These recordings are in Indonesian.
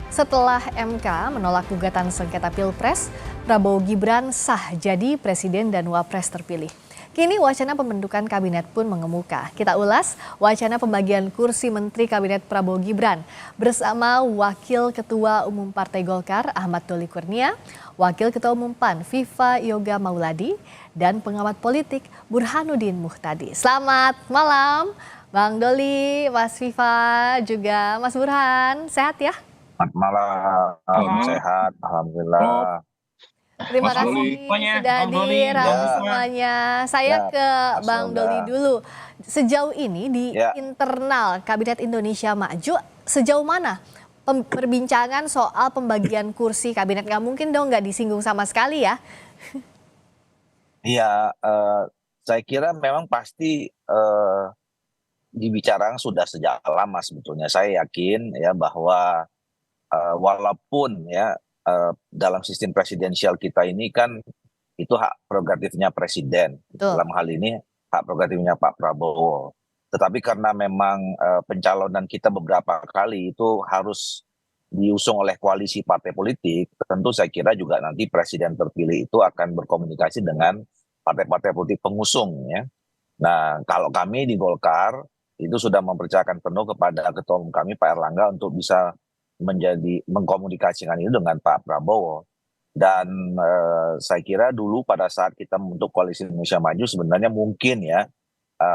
Setelah MK menolak gugatan sengketa Pilpres, Prabowo Gibran sah jadi Presiden dan Wapres terpilih. Kini wacana pembentukan kabinet pun mengemuka. Kita ulas wacana pembagian kursi Menteri Kabinet Prabowo Gibran bersama Wakil Ketua Umum Partai Golkar Ahmad Doli Kurnia, Wakil Ketua Umum PAN Viva Yoga Mauladi, dan pengamat politik Burhanuddin Muhtadi. Selamat malam Bang Doli, Mas Viva, juga Mas Burhan. Sehat ya? Selamat malam, sehat, alhamdulillah. Terima kasih sudah hadir semuanya. Saya ke Bang Doli dulu. Sejauh ini di internal Kabinet Indonesia Maju, sejauh mana perbincangan soal pembagian kursi kabinet? Nggak mungkin dong nggak disinggung sama sekali ya? Iya, saya kira memang pasti dibicarakan sudah sejak lama sebetulnya. Saya yakin ya bahwa walaupun ya dalam sistem presidensial kita ini kan itu hak prerogatifnya presiden. Betul. Dalam hal ini hak prerogatifnya Pak Prabowo. Tetapi karena memang pencalonan kita beberapa kali itu harus diusung oleh koalisi partai politik, tentu saya kira juga nanti presiden terpilih itu akan berkomunikasi dengan partai-partai politik pengusung ya. Nah, kalau kami di Golkar itu sudah mempercayakan penuh kepada ketua umum kami Pak Erlangga untuk bisa mengkomunikasikan itu dengan Pak Prabowo. Dan saya kira dulu pada saat kita membentuk koalisi Indonesia Maju sebenarnya mungkin ya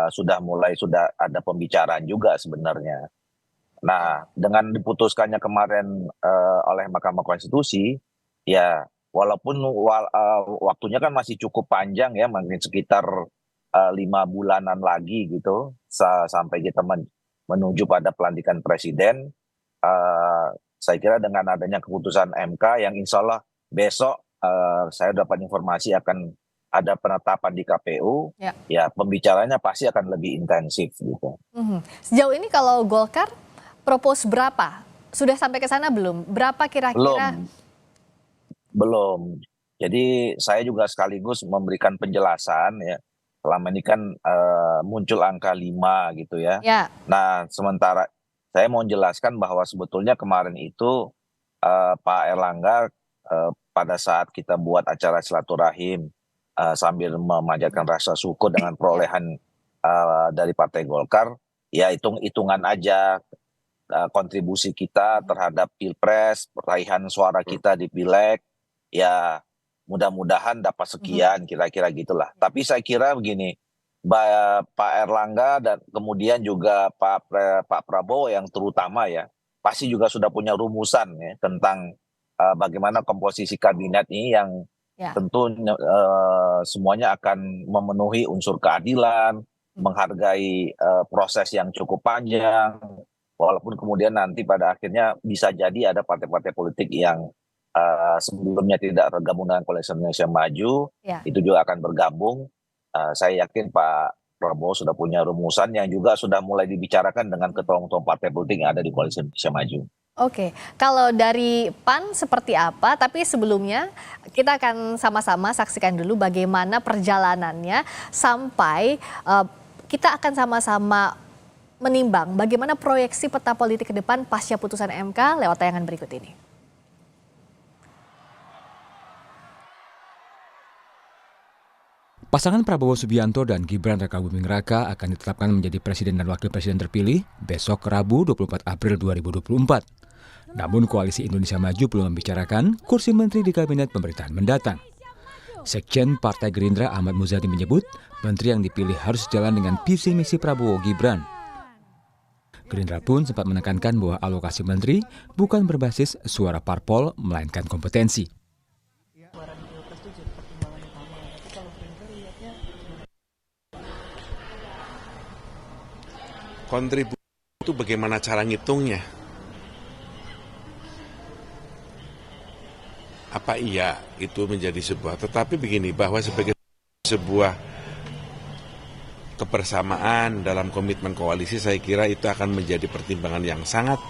sudah ada pembicaraan juga sebenarnya. Nah, dengan diputuskannya kemarin oleh Mahkamah Konstitusi, ya walaupun waktunya kan masih cukup panjang ya, mungkin sekitar 5 bulanan lagi gitu sampai kita menuju pada pelantikan presiden. Saya kira dengan adanya keputusan MK yang insya Allah besok saya dapat informasi akan ada penetapan di KPU, ya pembicaranya pasti akan lebih intensif gitu. Sejauh ini kalau Golkar propose berapa? Sudah sampai ke sana belum? Berapa kira-kira? Belum. Jadi saya juga sekaligus memberikan penjelasan ya. Selama ini kan muncul angka 5 gitu ya. Nah, sementara saya mau menjelaskan bahwa sebetulnya kemarin itu Pak Erlangga pada saat kita buat acara silaturahim sambil memanjatkan rasa syukur dengan perolehan dari Partai Golkar, ya hitung-hitungan aja kontribusi kita terhadap Pilpres, peraihan suara kita di Pileg, ya mudah-mudahan dapat sekian kira-kira gitulah. Tapi saya kira begini, Pak Erlangga dan kemudian juga Pak Prabowo yang terutama ya pasti juga sudah punya rumusan ya tentang bagaimana komposisi kabinet ini yang tentu semuanya akan memenuhi unsur keadilan, menghargai proses yang cukup panjang, walaupun kemudian nanti pada akhirnya bisa jadi ada partai-partai politik yang sebelumnya tidak tergabung dengan koalisi Indonesia Maju, itu juga akan bergabung. Saya yakin Pak Prabowo sudah punya rumusan yang juga sudah mulai dibicarakan dengan ketua-ketua partai politik yang ada di koalisi Indonesia Maju. Oke, kalau dari PAN seperti apa? Tapi sebelumnya kita akan sama-sama saksikan dulu bagaimana perjalanannya sampai kita akan sama-sama menimbang bagaimana proyeksi peta politik ke depan pasca putusan MK lewat tayangan berikut ini. Pasangan Prabowo Subianto dan Gibran Rakabuming Raka akan ditetapkan menjadi presiden dan wakil presiden terpilih besok Rabu 24 April 2024. Namun Koalisi Indonesia Maju belum membicarakan kursi menteri di kabinet pemerintahan mendatang. Sekjen Partai Gerindra Ahmad Muzani menyebut menteri yang dipilih harus sejalan dengan visi misi Prabowo Gibran. Gerindra pun sempat menekankan bahwa alokasi menteri bukan berbasis suara parpol melainkan kompetensi. Kontribusi itu bagaimana cara ngitungnya? Apa iya itu menjadi sebuah, tetapi begini, bahwa sebagai sebuah kebersamaan dalam komitmen koalisi, saya kira itu akan menjadi pertimbangan yang sangat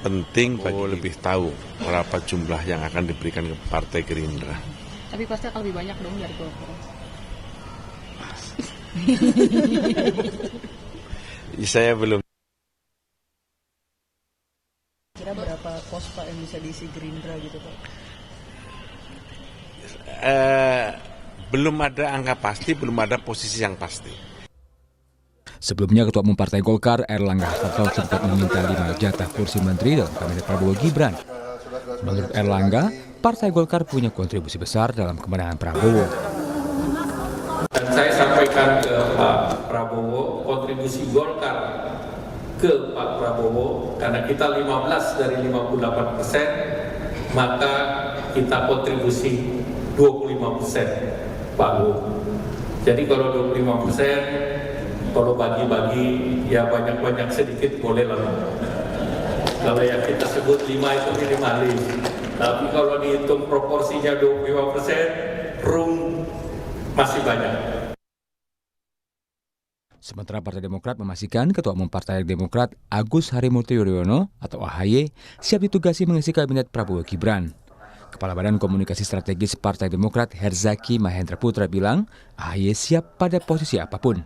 penting bagi lebih tahu berapa jumlah yang akan diberikan ke Partai Gerindra. Tapi pasti akan lebih banyak dong dari Golkar. Saya belum. Kira berapa pos Pak yang bisa diisi Gerindra gitu Pak? Belum ada angka pasti, belum ada posisi yang pasti. Sebelumnya Ketua Umum Partai Golkar Erlangga Hartarto sempat meminta 5 jatah kursi menteri dalam kabinet Prabowo Gibran. Menurut Erlangga, Partai Golkar punya kontribusi besar dalam kemenangan Prabowo. Dan saya sampaikan ke Pak Prabowo, kontribusi Golkar ke Pak Prabowo, karena kita 15 dari 58%, maka kita kontribusi 25%, Pak Bu. Jadi kalau 25%, kalau bagi-bagi ya banyak-banyak sedikit boleh lah. Kalau yang kita sebut 5 itu minimalis. Tapi kalau dihitung proporsinya 25%, room masih banyak. Sementara Partai Demokrat memastikan Ketua Umum Partai Demokrat Agus Harimurti Yudhoyono atau AHY siap ditugasi mengisi kabinet Prabowo Gibran. Kepala Badan Komunikasi Strategis Partai Demokrat Herzaki Mahendra Putra bilang AHY siap pada posisi apapun.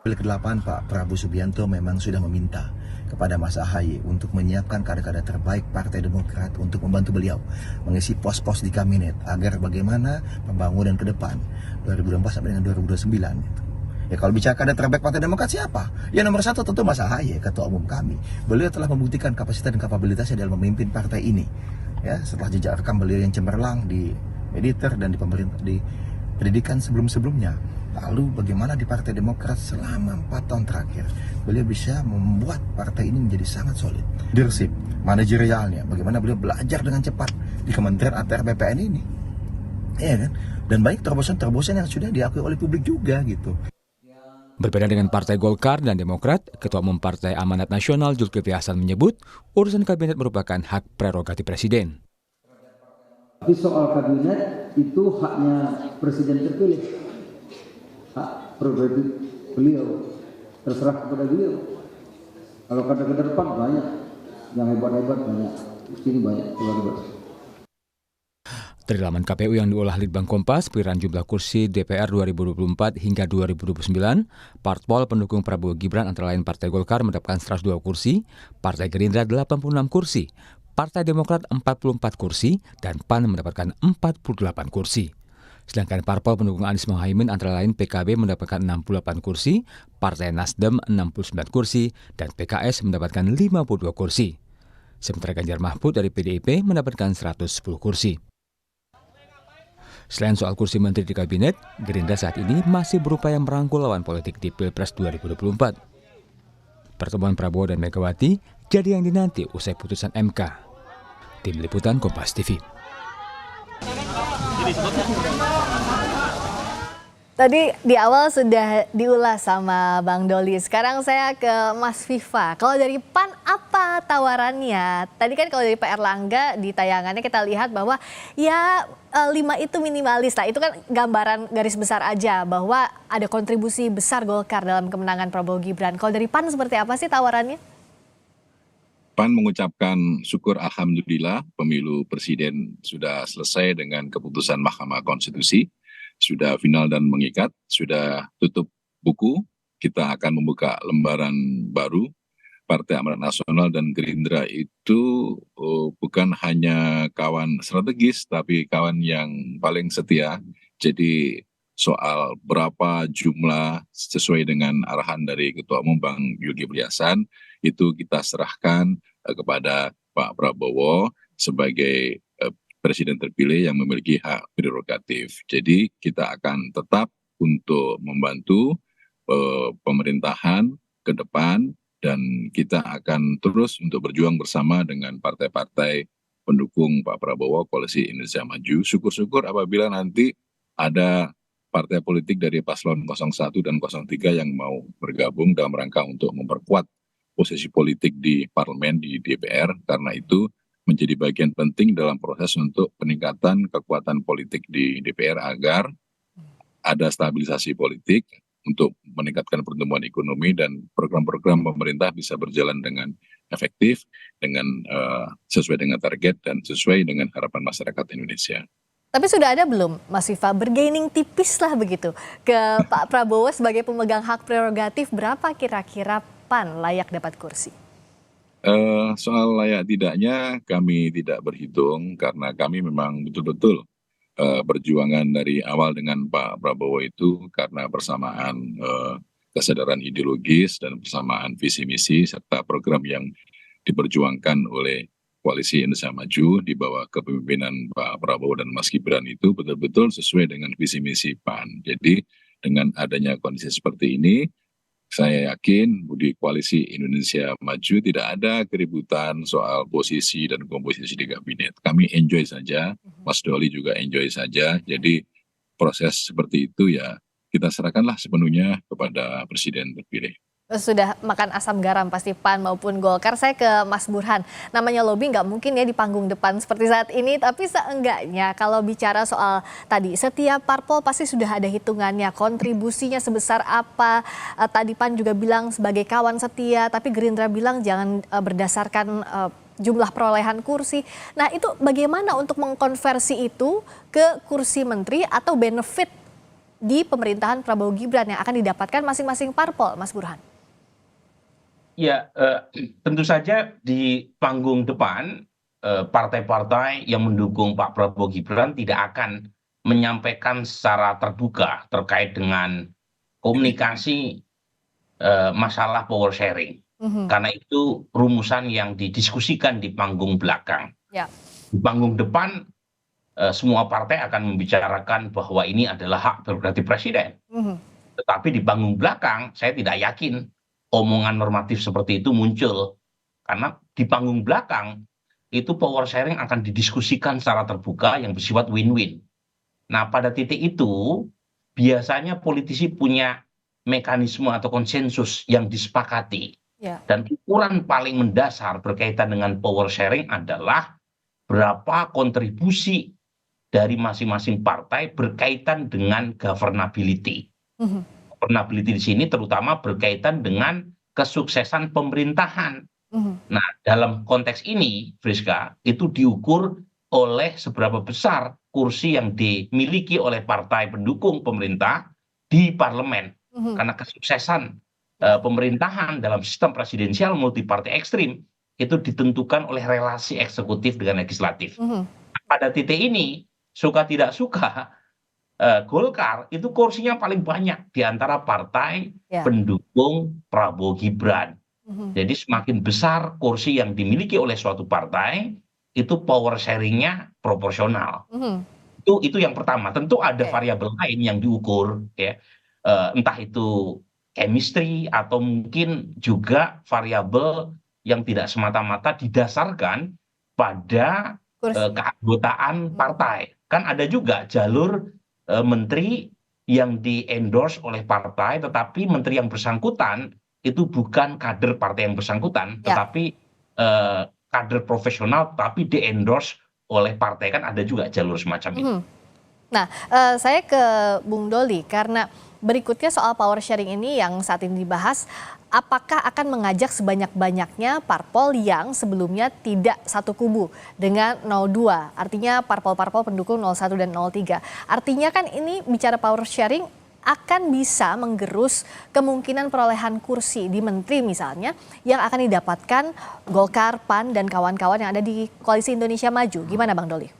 Ke-8 Pak Prabowo Subianto memang sudah meminta kepada Mas AHY untuk menyiapkan kader-kader terbaik Partai Demokrat untuk membantu beliau mengisi pos-pos di kabinet agar bagaimana pembangunan ke depan 2024 sampai dengan 2029 gitu. Ya kalau bicara kader terbaik Partai Demokrat siapa? Ya nomor 1 tentu Mas AHY, Ketua Umum kami. Beliau telah membuktikan kapasitas dan kapabilitasnya dalam memimpin partai ini. Ya, setelah jejak rekam beliau yang cemerlang di militer dan di pemerintah di pendidikan sebelum-sebelumnya. Lalu bagaimana di Partai Demokrat selama 4 tahun terakhir beliau bisa membuat partai ini menjadi sangat solid. Leadership, manajerialnya, bagaimana beliau belajar dengan cepat di Kementerian ATR BPN ini. Iya kan? Dan banyak terobosan-terobosan yang sudah diakui oleh publik juga gitu. Berbeda dengan Partai Golkar dan Demokrat, Ketua Umum Partai Amanat Nasional Zulkifli Hasan menyebut urusan kabinet merupakan hak prerogatif Presiden. Tapi soal kabinet itu haknya Presiden terpilih, hak prerogatif beliau, terserah kepada beliau. Kalau kader-kader PAN banyak, yang hebat-hebat banyak, di sini banyak hebat-hebat. Dari laman KPU yang diolah Litbang Kompas, perkiraan jumlah kursi DPR 2024 hingga 2029, parpol pendukung Prabowo Gibran antara lain Partai Golkar mendapatkan 102 kursi, Partai Gerindra 86 kursi, Partai Demokrat 44 kursi, dan PAN mendapatkan 48 kursi. Sedangkan parpol pendukung Anies Mohaimin antara lain PKB mendapatkan 68 kursi, Partai Nasdem 69 kursi, dan PKS mendapatkan 52 kursi. Sementara Ganjar Mahfud dari PDIP mendapatkan 110 kursi. Selain soal kursi menteri di kabinet, Gerindra saat ini masih berupaya merangkul lawan politik di Pilpres 2024. Pertemuan Prabowo dan Megawati jadi yang dinanti usai putusan MK. Tim Liputan Kompas TV. Tadi di awal sudah diulas sama Bang Doli. Sekarang saya ke Mas Viva. Kalau dari PAN apa tawarannya? Tadi kan kalau dari Pak Erlangga di tayangannya kita lihat bahwa ya 5 itu minimalis lah. Itu kan gambaran garis besar aja bahwa ada kontribusi besar Golkar dalam kemenangan Prabowo Gibran. Kalau dari PAN seperti apa sih tawarannya? PAN mengucapkan syukur alhamdulillah pemilu presiden sudah selesai dengan keputusan Mahkamah Konstitusi. Sudah final dan mengikat, sudah tutup buku, kita akan membuka lembaran baru. Partai Amanat Nasional dan Gerindra itu bukan hanya kawan strategis, tapi kawan yang paling setia. Jadi soal berapa jumlah sesuai dengan arahan dari Ketua Umum Bang Zulkifli Hasan, itu kita serahkan kepada Pak Prabowo sebagai Presiden terpilih yang memiliki hak prerogatif. Jadi kita akan tetap untuk membantu pemerintahan ke depan dan kita akan terus untuk berjuang bersama dengan partai-partai pendukung Pak Prabowo, Koalisi Indonesia Maju. Syukur-syukur apabila nanti ada partai politik dari paslon 01 dan 03 yang mau bergabung dalam rangka untuk memperkuat posisi politik di parlemen, di DPR. Karena itu menjadi bagian penting dalam proses untuk peningkatan kekuatan politik di DPR agar ada stabilisasi politik untuk meningkatkan pertumbuhan ekonomi dan program-program pemerintah bisa berjalan dengan efektif, dengan sesuai dengan target dan sesuai dengan harapan masyarakat Indonesia. Tapi sudah ada belum, Mas Viva, bergaining tipis lah begitu ke Pak Prabowo sebagai pemegang hak prerogatif, berapa kira-kira PAN layak dapat kursi? Soal layak tidaknya kami tidak berhitung karena kami memang betul-betul perjuangan dari awal dengan Pak Prabowo itu karena persamaan kesadaran ideologis dan persamaan visi misi serta program yang diperjuangkan oleh Koalisi Indonesia Maju di bawah kepemimpinan Pak Prabowo dan Mas Gibran itu betul-betul sesuai dengan visi misi PAN. Jadi dengan adanya kondisi seperti ini, saya yakin di Koalisi Indonesia Maju tidak ada keributan soal posisi dan komposisi di kabinet. Kami enjoy saja, Mas Doli juga enjoy saja. Jadi proses seperti itu ya kita serahkanlah sepenuhnya kepada Presiden terpilih. Sudah makan asam garam pasti PAN maupun Golkar. Saya ke Mas Burhan. Namanya lobby nggak mungkin ya di panggung depan seperti saat ini. Tapi seenggaknya kalau bicara soal tadi, setiap parpol pasti sudah ada hitungannya. Kontribusinya sebesar apa. Tadi PAN juga bilang sebagai kawan setia. Tapi Gerindra bilang jangan berdasarkan jumlah perolehan kursi. Nah itu bagaimana untuk mengkonversi itu ke kursi menteri atau benefit di pemerintahan Prabowo Gibran yang akan didapatkan masing-masing parpol, Mas Burhan? Ya, tentu saja di panggung depan partai-partai yang mendukung Pak Prabowo Gibran tidak akan menyampaikan secara terbuka terkait dengan komunikasi masalah power sharing. Karena itu rumusan yang didiskusikan di panggung belakang. Ya. Di panggung depan semua partai akan membicarakan bahwa ini adalah hak prerogatif presiden. Tetapi di panggung belakang saya tidak yakin omongan normatif seperti itu muncul. Karena di panggung belakang itu power sharing akan didiskusikan secara terbuka yang bersifat win-win. Nah pada titik itu biasanya politisi punya mekanisme atau konsensus yang disepakati. Ya. Dan ukuran paling mendasar berkaitan dengan power sharing adalah berapa kontribusi dari masing-masing partai berkaitan dengan governability. Governability di sini terutama berkaitan dengan kesuksesan pemerintahan. Nah, dalam konteks ini, Friska, itu diukur oleh seberapa besar kursi yang dimiliki oleh partai pendukung pemerintah di parlemen. Karena kesuksesan pemerintahan dalam sistem presidensial multipartai ekstrim itu ditentukan oleh relasi eksekutif dengan legislatif. Pada titik ini, suka tidak suka, Golkar itu kursinya paling banyak di antara partai pendukung Prabowo Gibran. Jadi semakin besar kursi yang dimiliki oleh suatu partai, itu power sharingnya proporsional. Itu yang pertama. Tentu ada variabel lain yang diukur, ya. Entah itu chemistry atau mungkin juga variabel yang tidak semata-mata didasarkan pada keanggotaan partai. Kan ada juga jalur menteri yang di-endorse oleh partai, tetapi menteri yang bersangkutan itu bukan kader partai yang bersangkutan, tetapi kader profesional, tapi di-endorse oleh partai. Kan ada juga jalur semacam itu. Nah, saya ke Bung Doli, karena berikutnya soal power sharing ini yang saat ini dibahas, apakah akan mengajak sebanyak-banyaknya parpol yang sebelumnya tidak satu kubu dengan 02, artinya parpol-parpol pendukung 01 dan 03. Artinya kan ini bicara power sharing akan bisa menggerus kemungkinan perolehan kursi di menteri misalnya yang akan didapatkan Golkar, PAN, dan kawan-kawan yang ada di Koalisi Indonesia Maju. Gimana Bang Doli?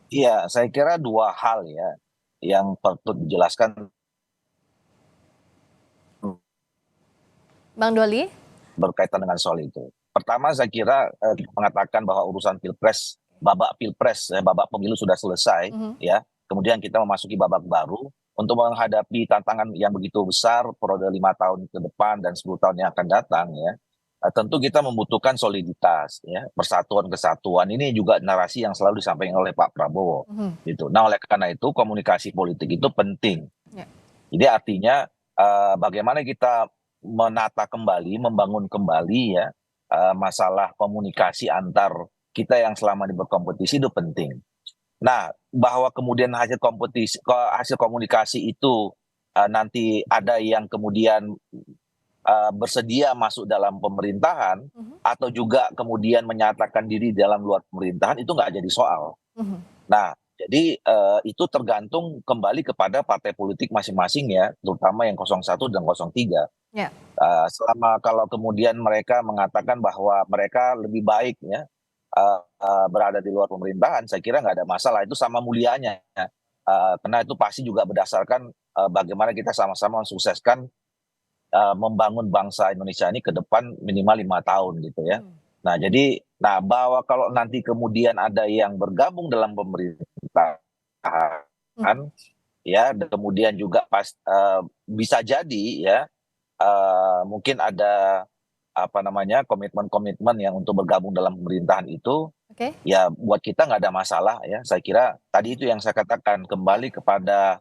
Iya, saya kira dua hal ya yang perlu dijelaskan. Bang Doli? Berkaitan dengan soal itu. Pertama saya kira mengatakan bahwa urusan pilpres, babak pemilu sudah selesai, ya. Kemudian kita memasuki babak baru untuk menghadapi tantangan yang begitu besar periode 5 tahun ke depan dan 10 tahun yang akan datang, ya. Tentu kita membutuhkan soliditas, ya, persatuan kesatuan. Ini juga narasi yang selalu disampaikan oleh Pak Prabowo, gitu. Nah, oleh karena itu komunikasi politik itu penting. Jadi artinya bagaimana kita menata kembali, membangun kembali, ya, masalah komunikasi antar kita yang selama ini berkompetisi itu penting. Nah, bahwa kemudian hasil komunikasi itu nanti ada yang kemudian bersedia masuk dalam pemerintahan atau juga kemudian menyatakan diri dalam luar pemerintahan, itu nggak jadi soal. Nah, jadi itu tergantung kembali kepada partai politik masing-masing, ya, terutama yang 01 dan 03. Ya. Selama kalau kemudian mereka mengatakan bahwa mereka lebih baik ya berada di luar pemerintahan, saya kira nggak ada masalah, itu sama mulianya. Karena itu pasti juga berdasarkan bagaimana kita sama-sama mensukseskan membangun bangsa Indonesia ini ke depan minimal 5 tahun gitu ya. Nah jadi, bahwa kalau nanti kemudian ada yang bergabung dalam pemerintahan, ya, dan kemudian juga bisa jadi ya mungkin ada komitmen-komitmen yang untuk bergabung dalam pemerintahan itu, ya buat kita nggak ada masalah ya. Saya kira tadi itu yang saya katakan, kembali kepada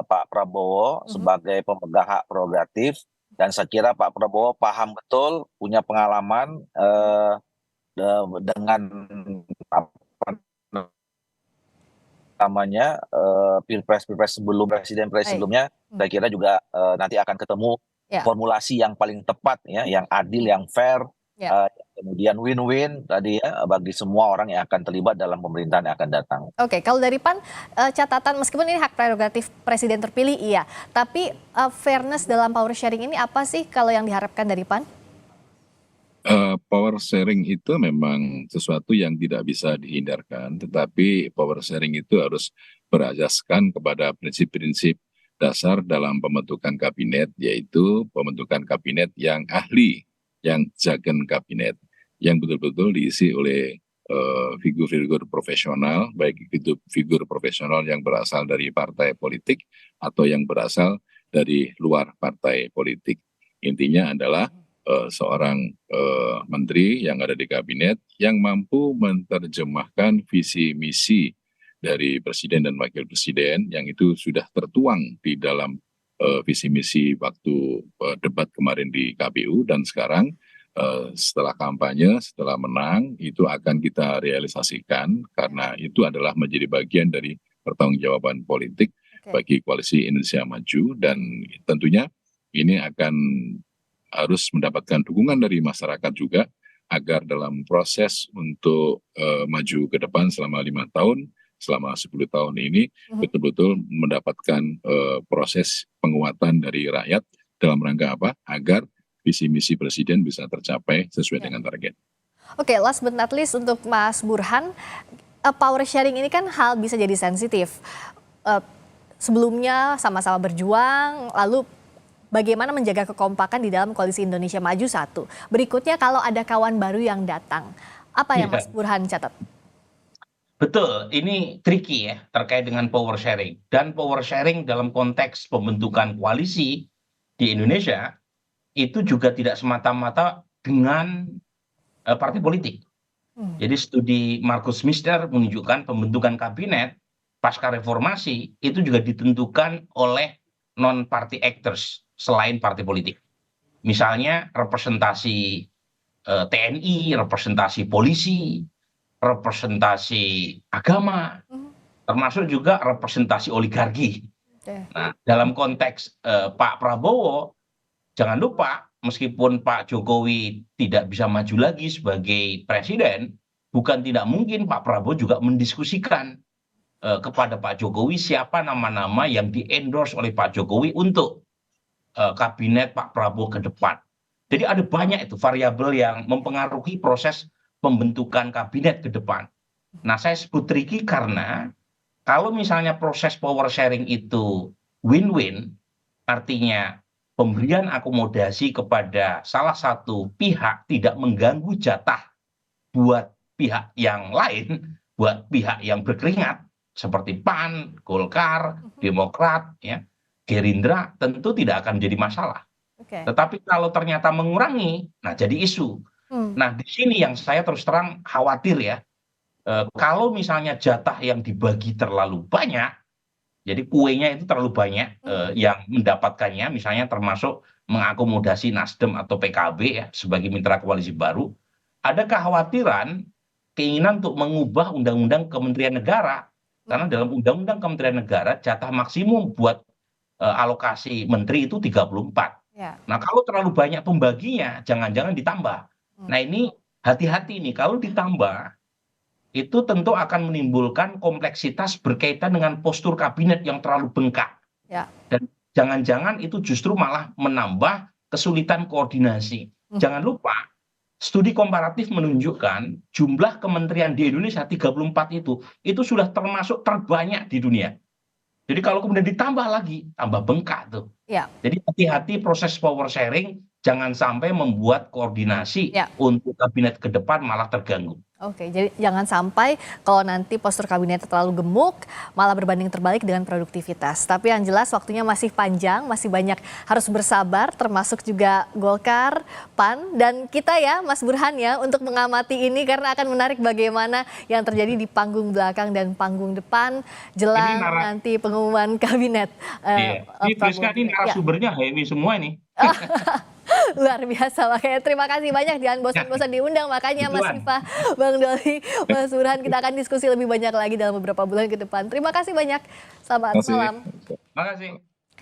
Pak Prabowo sebagai pemegang hak prerogatif, dan saya kira Pak Prabowo paham betul, punya pengalaman dengan pilpres sebelum presiden sebelumnya. Saya kira juga nanti akan ketemu formulasi yang paling tepat ya, yang adil, yang fair, kemudian win-win tadi ya bagi semua orang yang akan terlibat dalam pemerintahan yang akan datang. Oke, kalau dari PAN catatan, meskipun ini hak prerogatif presiden terpilih iya, tapi fairness dalam power sharing ini apa sih kalau yang diharapkan dari PAN? Power sharing itu memang sesuatu yang tidak bisa dihindarkan, tetapi power sharing itu harus berasaskan kepada prinsip-prinsip dasar dalam pembentukan kabinet, yaitu pembentukan kabinet yang ahli, yang jagen kabinet, yang betul-betul diisi oleh figur-figur profesional, baik itu figur profesional yang berasal dari partai politik atau yang berasal dari luar partai politik. Intinya adalah seorang menteri yang ada di kabinet yang mampu menerjemahkan visi misi dari presiden dan wakil presiden, yang itu sudah tertuang di dalam visi misi waktu debat kemarin di KPU, dan sekarang setelah kampanye, setelah menang, itu akan kita realisasikan, karena itu adalah menjadi bagian dari pertanggungjawaban politik bagi Koalisi Indonesia Maju, dan tentunya ini akan harus mendapatkan dukungan dari masyarakat juga, agar dalam proses untuk maju ke depan selama 5 tahun, selama 10 tahun ini betul-betul mendapatkan proses penguatan dari rakyat dalam rangka apa? Agar visi misi presiden bisa tercapai sesuai dengan target. Oke, last but not least untuk Mas Burhan, power sharing ini kan hal bisa jadi sensitif. Sebelumnya sama-sama berjuang, lalu bagaimana menjaga kekompakan di dalam Koalisi Indonesia Maju satu. Berikutnya kalau ada kawan baru yang datang, apa yang Mas Burhan catat? Betul, ini tricky ya terkait dengan power sharing. Dan power sharing dalam konteks pembentukan koalisi di Indonesia itu juga tidak semata-mata dengan partai politik. Jadi studi Markus Mister menunjukkan pembentukan kabinet pasca reformasi itu juga ditentukan oleh non-party actors selain partai politik. Misalnya representasi TNI, representasi polisi, representasi agama, termasuk juga representasi oligarki. Nah, dalam konteks Pak Prabowo, jangan lupa meskipun Pak Jokowi tidak bisa maju lagi sebagai presiden, bukan tidak mungkin Pak Prabowo juga mendiskusikan kepada Pak Jokowi siapa nama-nama yang di-endorse oleh Pak Jokowi untuk kabinet Pak Prabowo ke depan. Jadi ada banyak itu variabel yang mempengaruhi proses pembentukan kabinet ke depan. Nah, saya sebut tricky karena kalau misalnya proses power sharing itu win-win, artinya pemberian akomodasi kepada salah satu pihak tidak mengganggu jatah buat pihak yang lain, buat pihak yang berkeringat, seperti PAN, Golkar, Demokrat, ya, Gerindra, tentu tidak akan menjadi masalah. Tetapi kalau ternyata mengurangi, nah jadi isu. Nah, di sini yang saya terus terang khawatir ya, kalau misalnya jatah yang dibagi terlalu banyak, jadi kuenya itu terlalu banyak yang mendapatkannya, misalnya termasuk mengakomodasi Nasdem atau PKB ya sebagai mitra koalisi baru, ada kekhawatiran keinginan untuk mengubah undang-undang Kementerian Negara, karena dalam undang-undang Kementerian Negara jatah maksimum buat alokasi menteri itu 34. Nah, kalau terlalu banyak pembaginya, jangan-jangan ditambah. Nah, ini hati-hati nih, kalau ditambah, itu tentu akan menimbulkan kompleksitas berkaitan dengan postur kabinet yang terlalu bengkak. Dan jangan-jangan itu justru malah menambah kesulitan koordinasi. Jangan lupa, studi komparatif menunjukkan jumlah kementerian di Indonesia 34 itu sudah termasuk terbanyak di dunia. Jadi kalau kemudian ditambah lagi, tambah bengkak tuh. Ya. Jadi hati-hati proses power sharing, jangan sampai membuat koordinasi untuk kabinet ke depan malah terganggu. Oke, jadi jangan sampai kalau nanti postur kabinet terlalu gemuk, malah berbanding terbalik dengan produktivitas. Tapi yang jelas waktunya masih panjang, masih banyak harus bersabar, termasuk juga Golkar, PAN, dan kita ya, Mas Burhan ya, untuk mengamati ini karena akan menarik bagaimana yang terjadi di panggung belakang dan panggung depan jelang nanti pengumuman kabinet. Ini Friska ini narasumbernya Hemi semua ini. Luar biasa, makanya terima kasih banyak, jangan bosan-bosan diundang, makanya Mas Viva, Bang Doli, Mas Burhan, kita akan diskusi lebih banyak lagi dalam beberapa bulan ke depan. Terima kasih banyak, selamat malam. Terima kasih.